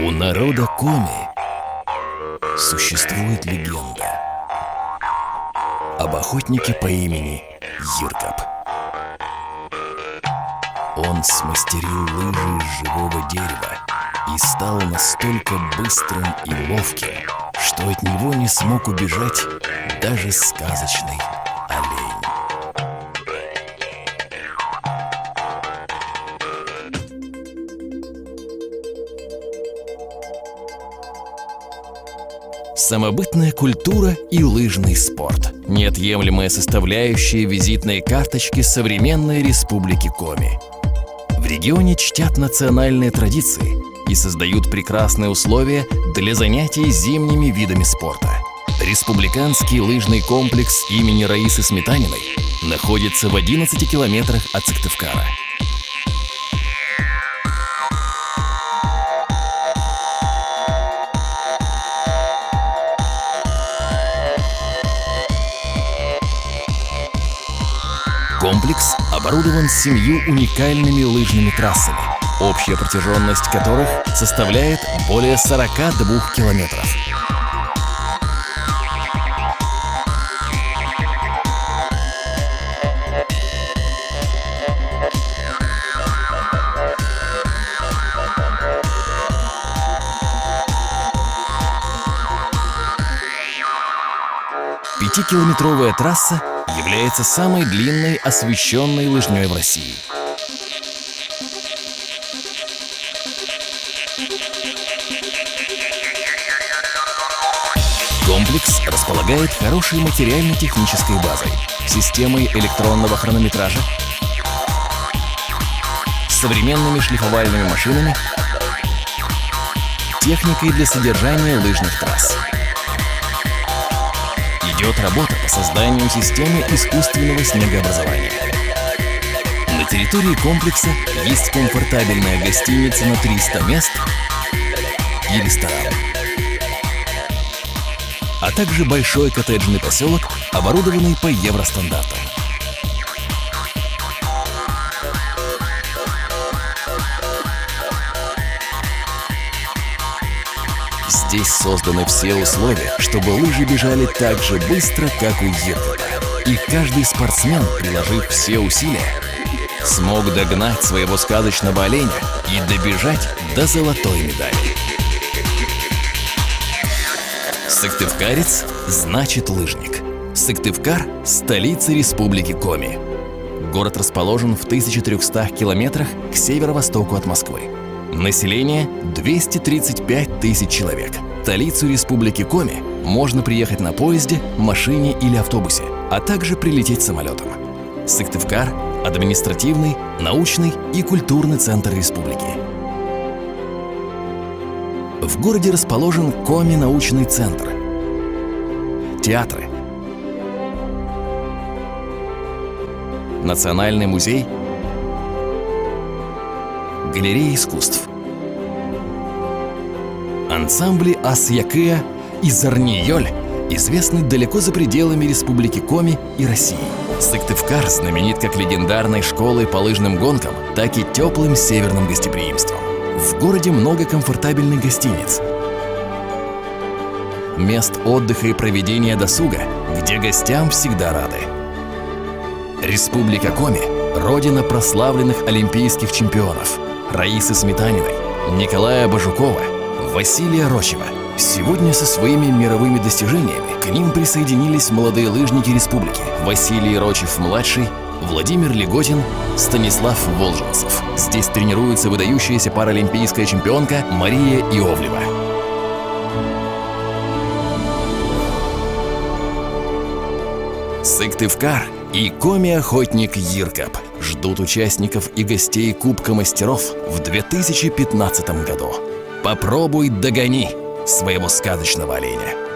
У народа Коми существует легенда об охотнике по имени Йиркап. Он смастерил лыжи из живого дерева и стал настолько быстрым и ловким, что от него не смог убежать даже сказочный олень. Самобытная культура и лыжный спорт – неотъемлемая составляющая визитной карточки современной республики Коми. В регионе чтят национальные традиции и создают прекрасные условия для занятий зимними видами спорта. Республиканский лыжный комплекс имени Раисы Сметаниной находится в 11 километрах от Сыктывкара. Комплекс оборудован 7 уникальными лыжными трассами, общая протяженность которых составляет более 42 километров. Пятикилометровая трасса является самой длинной освещенной лыжней в России. Комплекс располагает хорошей материально-технической базой, системой электронного хронометража, современными шлифовальными машинами, техникой для содержания лыжных трасс. Идет работа по созданию системы искусственного снегообразования. На территории комплекса есть комфортабельная гостиница на 300 мест и ресторан, а также большой коттеджный поселок, оборудованный по евростандартам. Здесь созданы все условия, чтобы лыжи бежали так же быстро, как у Йиркапа. И каждый спортсмен, приложив все усилия, смог догнать своего сказочного оленя и добежать до золотой медали. Сыктывкарец значит лыжник. Сыктывкар – столица республики Коми. Город расположен в 1300 километрах к северо-востоку от Москвы. Население – 235 тысяч человек. В столицу республики Коми можно приехать на поезде, машине или автобусе, а также прилететь самолетом. Сыктывкар – административный, научный и культурный центр республики. В городе расположен Коми научный центр, театры, национальный музей, галерея искусств, ансамбли Ас-Якыя и Зарниёль известны далеко за пределами республики Коми и России. Сыктывкар знаменит как легендарной школой по лыжным гонкам, так и теплым северным гостеприимством. В городе много комфортабельных гостиниц, мест отдыха и проведения досуга, где гостям всегда рады. Республика Коми – родина прославленных олимпийских чемпионов Раисы Сметаниной, Николая Бажукова, Василия Рочева. Сегодня со своими мировыми достижениями к ним присоединились молодые лыжники республики Василий Рочев-младший, Владимир Леготин, Станислав Волженцев. Здесь тренируется выдающаяся паралимпийская чемпионка Мария Иовлева. Сыктывкар и Коми-охотник Йиркап ждут участников и гостей Кубка мастеров в 2015 году. Попробуй догони своего сказочного оленя.